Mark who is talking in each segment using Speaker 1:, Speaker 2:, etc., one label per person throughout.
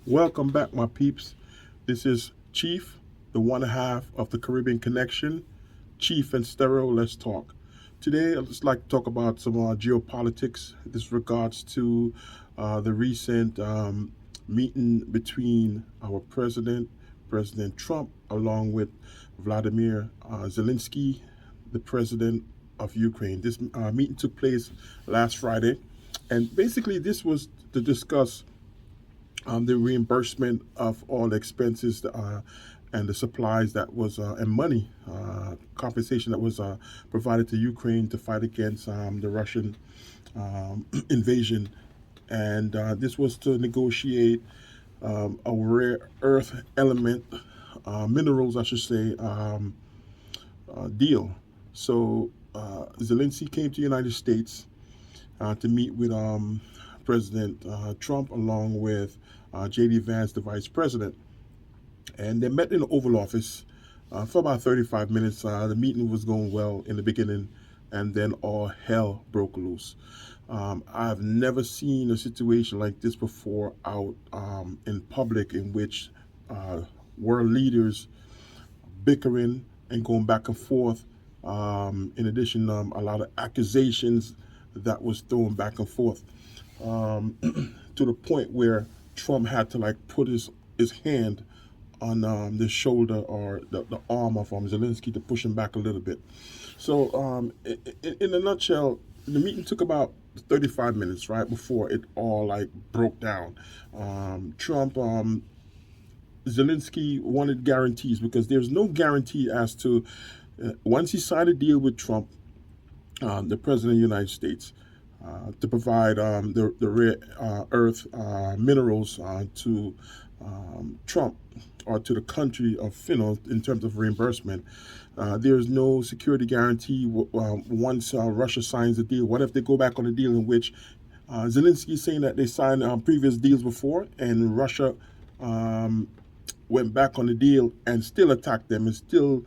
Speaker 1: Welcome back, my peeps. This is Chief, the one half of the Caribbean Connection. Chief and Stero, let's talk. Today, I'd just like to talk about some geopolitics. This regards to the recent meeting between our president, President Trump, along with Vladimir Zelenskyy, the president of Ukraine. This meeting took place last Friday, and basically, this was to discuss the reimbursement of all the expenses and the supplies that was and money compensation that was provided to Ukraine to fight against the Russian invasion, and this was to negotiate a rare earth element, minerals, I should say, deal. So Zelensky came to the United States to meet with President Trump along with J.D. Vance, the vice president. And they met in the Oval Office for about 35 minutes. The meeting was going well in the beginning, and then all hell broke loose. I've never seen a situation like this before out in public, in which world leaders bickering and going back and forth. In addition, a lot of accusations that was thrown back and forth, to the point where Trump had to like put his hand on the shoulder or the arm of Zelensky to push him back a little bit. So in a nutshell, the meeting took about 35 minutes, right, before it all like broke down. Zelensky wanted guarantees, because there's no guarantee as to once he signed a deal with Trump, the president of the United States, to provide the rare earth minerals to Trump, or to the country of Finland, in terms of reimbursement. There's no security guarantee once Russia signs the deal. What if they go back on a deal in which Zelensky is saying that they signed previous deals before, and Russia went back on the deal and still attacked them and still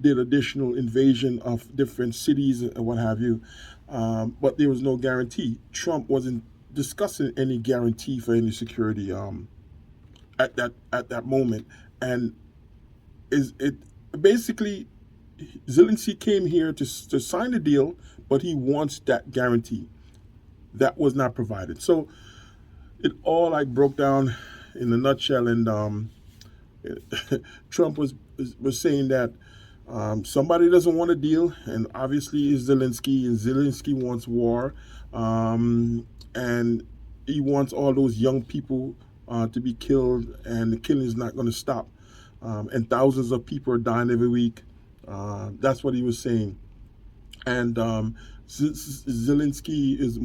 Speaker 1: did additional invasion of different cities and what have you. But there was no guarantee. Trump wasn't discussing any guarantee for any security at that moment. And is it basically Zelensky came here to sign the deal, but he wants that guarantee. That was not provided. So it all like broke down in a nutshell, and Trump was saying that somebody doesn't want a deal, and obviously it's Zelensky, and Zelensky wants war, and he wants all those young people to be killed, and the killing is not going to stop, and thousands of people are dying every week. That's what he was saying, and Zelensky is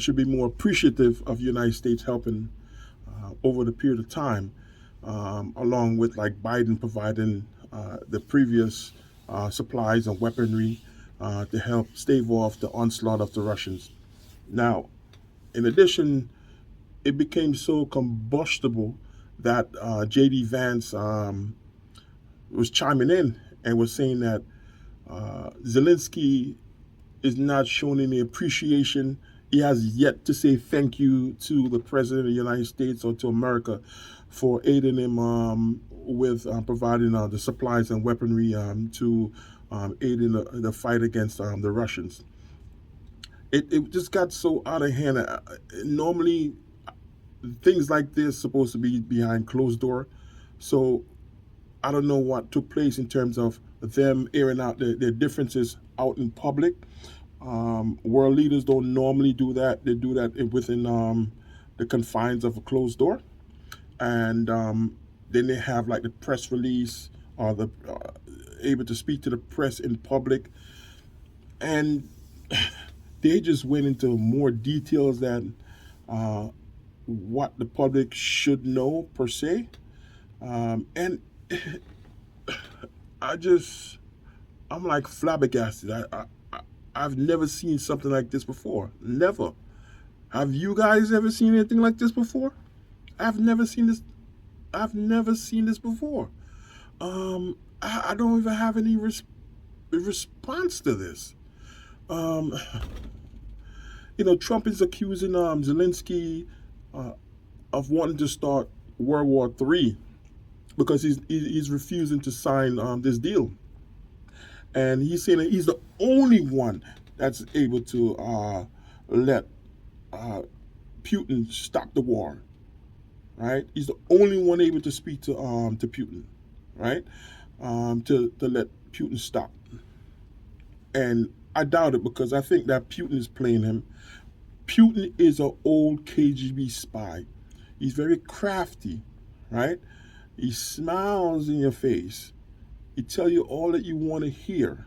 Speaker 1: should be more appreciative of the United States helping over the period of time, along with like Biden providing the previous supplies and weaponry to help stave off the onslaught of the Russians. Now, in addition, it became so combustible that J.D. Vance was chiming in and was saying that Zelensky is not showing any appreciation. He has yet to say thank you to the President of the United States or to America for aiding him with providing the supplies and weaponry to aid in the fight against the Russians. It just got so out of hand. Normally, things like this supposed to be behind closed door. So I don't know what took place in terms of them airing out their differences out in public. World leaders don't normally do that. They do that within the confines of a closed door. And then they have like the press release, or the able to speak to the press in public. And they just went into more details than what the public should know per se. And I'm like flabbergasted. I've never seen something like this before. Never. Have you guys ever seen anything like this before? I've never seen this. I've never seen this before. I don't even have any response to this. Trump is accusing Zelensky of wanting to start World War III because he's refusing to sign this deal, and he's saying that he's the only one that's able to let uh, Putin stop the war. Right? He's the only one able to speak to Putin, right? To let Putin stop. And I doubt it because I think that Putin is playing him. Putin is an old KGB spy. He's very crafty, right? He smiles in your face. He tell you all that you want to hear,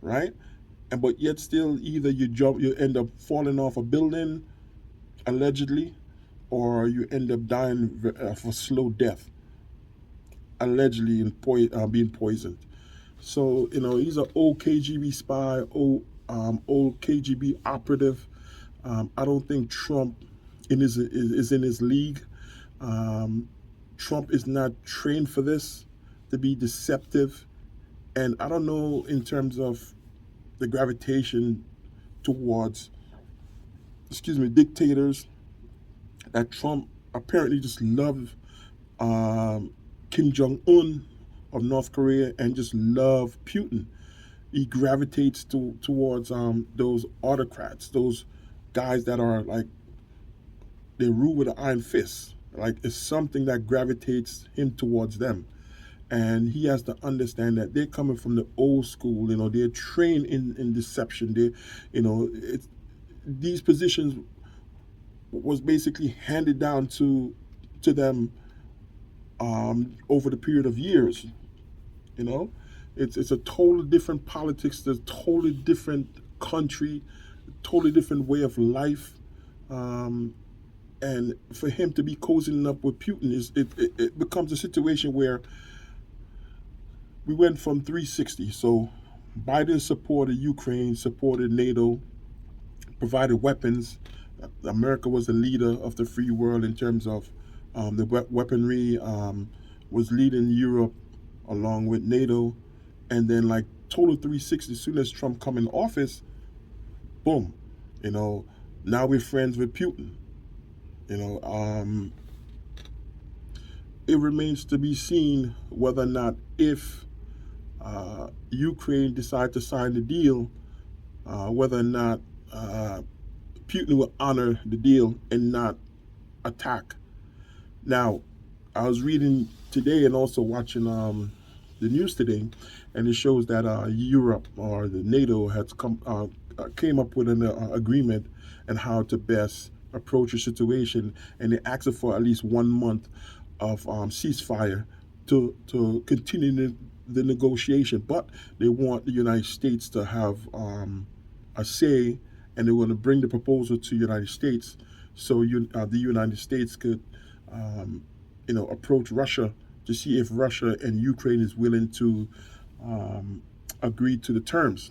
Speaker 1: right? And but yet still either you end up falling off a building allegedly, or you end up dying of a slow death, allegedly being poisoned. So he's an old KGB spy, old KGB operative. I don't think Trump is in his league. Um, Trump is not trained for this, to be deceptive, and I don't know in terms of the gravitation towards, dictators, that Trump apparently just loves Kim Jong Un of North Korea and just love Putin. He gravitates towards those autocrats, those guys that are like they rule with an iron fist. Like it's something that gravitates him towards them, and he has to understand that they're coming from the old school. They're trained in deception. These positions was basically handed down to them over the period of years. You know, it's a totally different politics. There's a totally different country, totally different way of life. Um, and for him to be cozying up with Putin it becomes a situation where we went from 360. So Biden supported Ukraine, supported NATO, provided weapons. America was the leader of the free world in terms of the weaponry, was leading Europe along with NATO. And then, like, total 360, as soon as Trump come in office, boom, you know, now we're friends with Putin. You know, it remains to be seen whether or not if Ukraine decide to sign the deal, whether or not Putin will honor the deal and not attack. Now, I was reading today and also watching the news today, and it shows that Europe or the NATO has came up with an agreement on how to best approach the situation, and they asked for at least 1 month of ceasefire to continue the negotiation. But they want the United States to have a say, and they want to bring the proposal to the United States so the United States could approach Russia to see if Russia and Ukraine is willing to agree to the terms.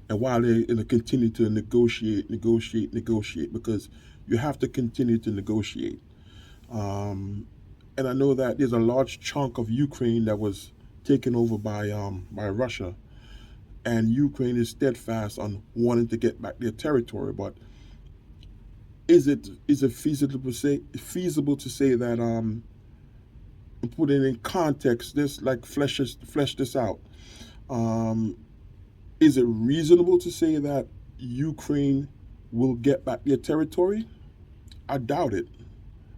Speaker 1: And while they continue to negotiate, because you have to continue to negotiate. And I know that there's a large chunk of Ukraine that was taken over by Russia, and Ukraine is steadfast on wanting to get back their territory. But is it feasible to say that put it in context, this like flesh this out? Is it reasonable to say that Ukraine will get back their territory? I doubt it,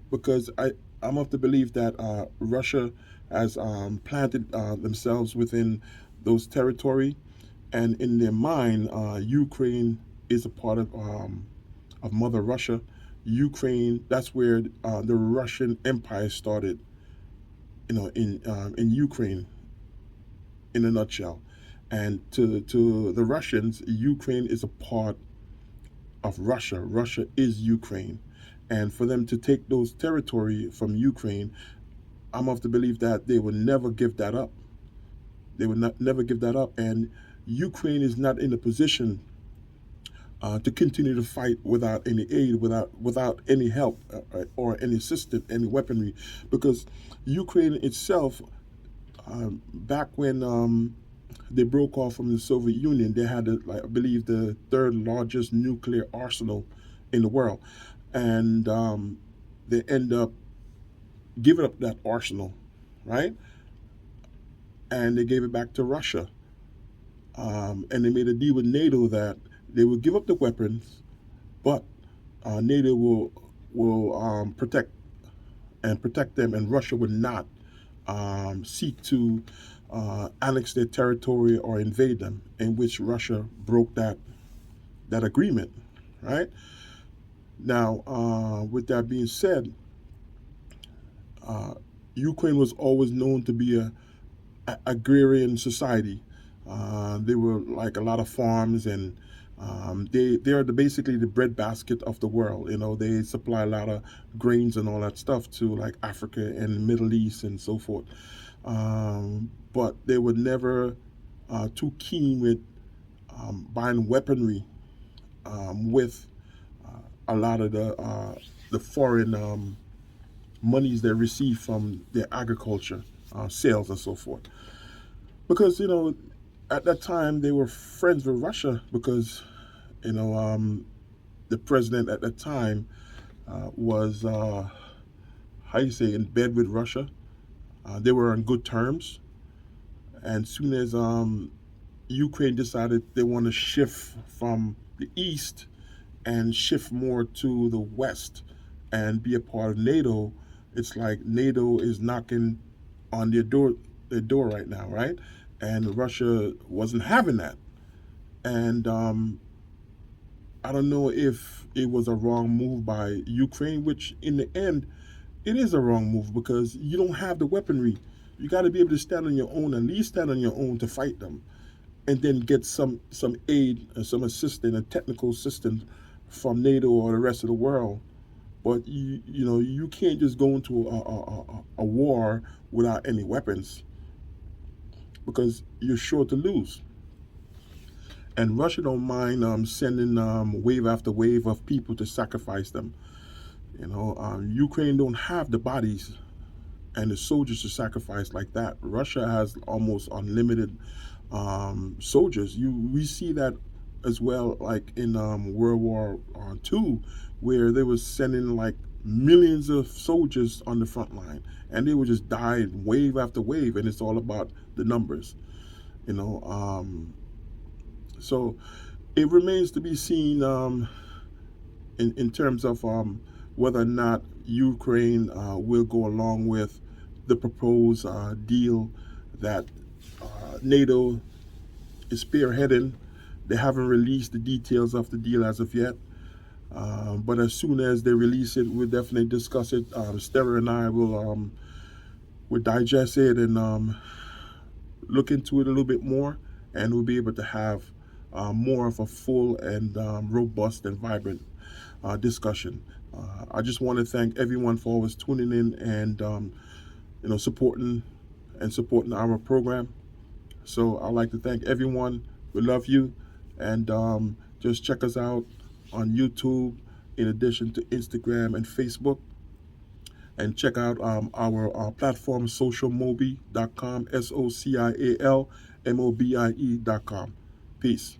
Speaker 1: because I'm of the belief that Russia has planted themselves within those territory, and in their mind, Ukraine is a part of Mother Russia. Ukraine, that's where the Russian Empire started. In Ukraine, in a nutshell. And to the Russians, Ukraine is a part of Russia. Russia is Ukraine. And for them to take those territory from Ukraine, I'm of the belief that they will never give that up. They will never give that up. And Ukraine is not in a position to continue to fight without any aid, without any help or any assistance, any weaponry, because Ukraine itself, back when they broke off from the Soviet Union, they had, I believe, the third largest nuclear arsenal in the world, and they end up giving up that arsenal, right? And they gave it back to Russia. And they made a deal with NATO that they will give up the weapons, but NATO will protect them, and Russia would not seek to annex their territory or invade them. In which Russia broke that agreement, right? Now, with that being said, uh, Ukraine was always known to be a agrarian society. They were like a lot of farms, and they are basically the breadbasket of the world. You know, they supply a lot of grains and all that stuff to like Africa and the Middle East and so forth. But they were never too keen with buying weaponry with a lot of the foreign monies they receive from their agriculture sales and so forth. Because at that time they were friends with Russia because you know the president at that time was how you say in bed with Russia. They were on good terms, and soon as Ukraine decided they want to shift from the east and shift more to the west and be a part of NATO, it's like NATO is knocking on their door right now, right? And Russia wasn't having that. And I don't know if it was a wrong move by Ukraine, which in the end, it is a wrong move because you don't have the weaponry. You got to be able to stand on your own, at least stand on your own to fight them, and then get some aid, some assistance, a technical assistance from NATO or the rest of the world. But you can't just go into a war without any weapons because you're sure to lose. And Russia don't mind sending wave after wave of people to sacrifice them. Ukraine don't have the bodies and the soldiers to sacrifice like that. Russia has almost unlimited soldiers. We see that as well, like in World War II, where they were sending like millions of soldiers on the front line, and they would just die wave after wave, and it's all about the numbers, you know. So it remains to be seen in terms of whether or not Ukraine will go along with the proposed deal that NATO is spearheading. They haven't released the details of the deal as of yet. But as soon as they release it, we'll definitely discuss it. Stero and I will digest it and look into it a little bit more, and we'll be able to have more of a full and robust and vibrant discussion. I just want to thank everyone for always tuning in and supporting our program. So I'd like to thank everyone. We love you, and just check us out on YouTube, in addition to Instagram and Facebook. And check out our platform, socialmobie.com, SOCIALMOBIE.com. Peace.